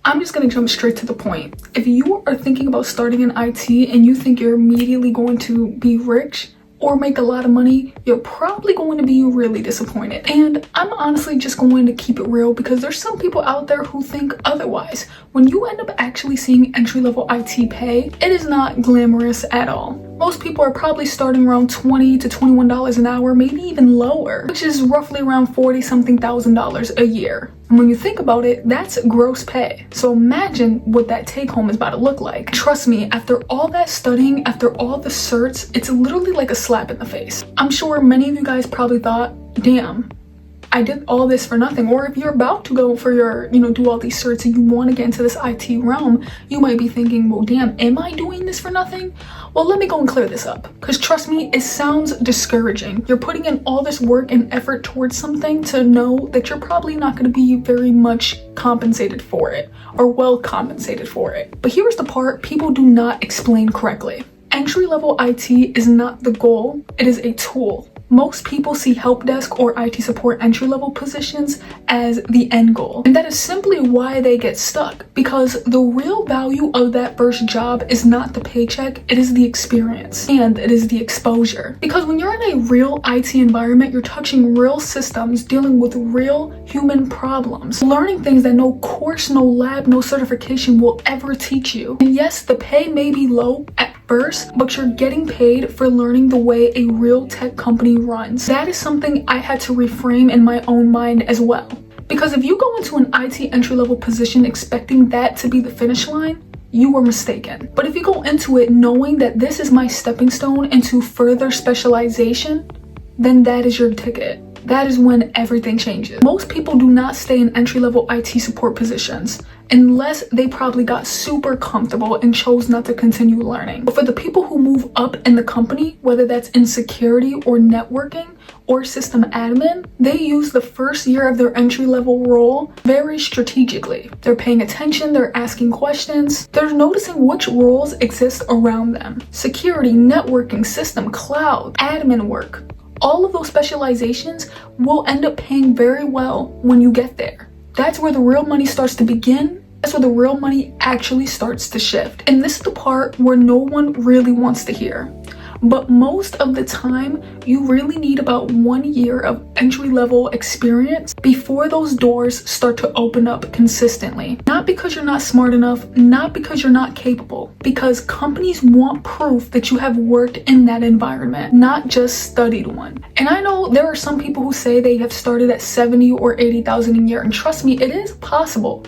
I'm just gonna jump straight to the point. If you are thinking about starting in IT and you think you're immediately going to be rich or make a lot of money, you're probably going to be really disappointed. And I'm honestly just going to keep it real because there's some people out there who think otherwise. When you end up actually seeing entry-level IT pay, it is not glamorous at all. Most people are probably starting around $20 to $21 an hour, maybe even lower, which is roughly around $40-something thousand a year. And when you think about it, that's gross pay. So imagine what that take home is about to look like. Trust me, after all that studying, after all the certs, it's literally like a slap in the face. I'm sure many of you guys probably thought, damn, I did all this for nothing. Or if you're about to go for your, do all these certs and you want to get into this IT realm, you might be thinking, well, damn, am I doing this for nothing? Well, let me go and clear this up. Because trust me, it sounds discouraging. You're putting in all this work and effort towards something to know that you're probably not going to be very much compensated for it or well compensated for it. But here's the part people do not explain correctly. Entry-level IT is not the goal, it is a tool. Most people see help desk or IT support entry-level positions as the end goal. And that is simply why they get stuck, because the real value of that first job is not the paycheck, it is the experience and it is the exposure. Because when you're in a real IT environment, you're touching real systems, dealing with real human problems, learning things that no course, no lab, no certification will ever teach you. And yes, the pay may be low at first, but you're getting paid for learning the way a real tech company runs. That is something I had to reframe in my own mind as well. Because if you go into an IT entry-level position expecting that to be the finish line, you were mistaken. But if you go into it knowing that this is my stepping stone into further specialization, then that is your ticket. That is when everything changes. Most people do not stay in entry-level IT support positions unless they probably got super comfortable and chose not to continue learning. But for the people who move up in the company, whether that's in security or networking or system admin, they use the first year of their entry-level role very strategically. They're paying attention, they're asking questions, they're noticing which roles exist around them. Security, networking, system, cloud, admin work. All of those specializations will end up paying very well when you get there. That's where the real money starts to begin. That's where the real money actually starts to shift. And this is the part where no one really wants to hear. But most of the time, you really need about 1 year of entry-level experience before those doors start to open up consistently. Not because you're not smart enough, not because you're not capable, because companies want proof that you have worked in that environment, not just studied one. And I know there are some people who say they have started at 70 or 80,000 a year, and trust me, it is possible.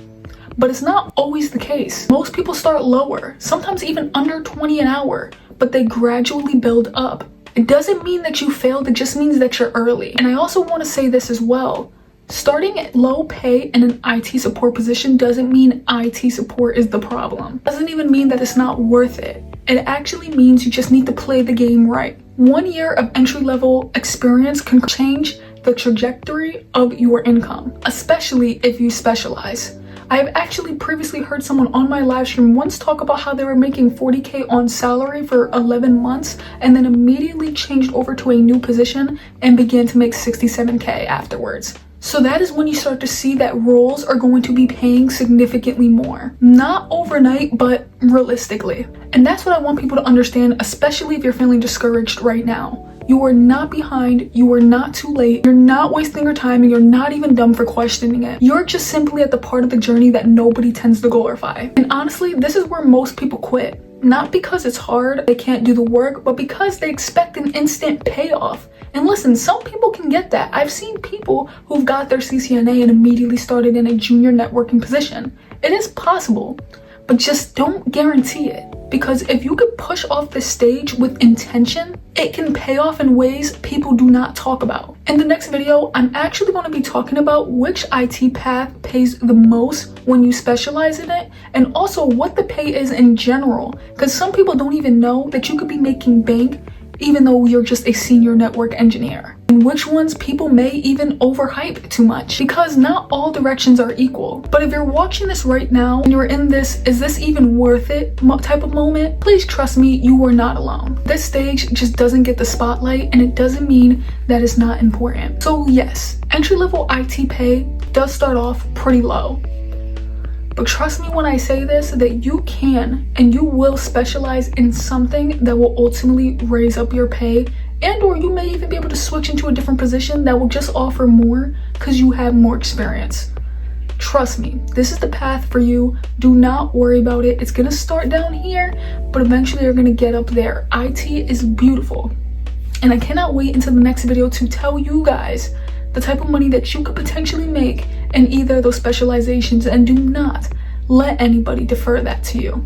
But it's not always the case. Most people start lower, sometimes even under 20 an hour, but they gradually build up. It doesn't mean that you failed, it just means that you're early. And I also want to say this as well. Starting at low pay in an IT support position doesn't mean IT support is the problem. Doesn't even mean that it's not worth it. It actually means you just need to play the game right. 1 year of entry-level experience can change the trajectory of your income, especially if you specialize. I've actually previously heard someone on my live stream once talk about how they were making 40K on salary for 11 months and then immediately changed over to a new position and began to make 67K afterwards. So that is when you start to see that roles are going to be paying significantly more. Not overnight, but realistically. And that's what I want people to understand, especially if you're feeling discouraged right now. You are not behind, you are not too late, you're not wasting your time, and you're not even dumb for questioning it. You're just simply at the part of the journey that nobody tends to glorify. And honestly, this is where most people quit. Not because it's hard, they can't do the work, but because they expect an instant payoff. And listen, some people can get that. I've seen people who've got their CCNA and immediately started in a junior networking position. It is possible, but just don't guarantee it. Because if you could push off the stage with intention, it can pay off in ways people do not talk about. In the next video, I'm actually going to be talking about which IT path pays the most when you specialize in it, and also what the pay is in general. Because some people don't even know that you could be making bank even though you're just a senior network engineer. And which ones people may even overhype too much, because not all directions are equal. But if you're watching this right now and you're in this "is this even worth it" type of moment, please trust me, you are not alone. This stage just doesn't get the spotlight, and it doesn't mean that it's not important. So yes, entry-level IT pay does start off pretty low, But trust me when I say this, that you can and you will specialize in something that will ultimately raise up your pay, and or you may even be able to switch into a different position that will just offer more because you have more experience. Trust me, this is the path for you. Do not worry about it. It's gonna start down here, but eventually you're gonna get up there. IT is beautiful. And I cannot wait until the next video to tell you guys the type of money that you could potentially make in either of those specializations, and do not let anybody defer that to you.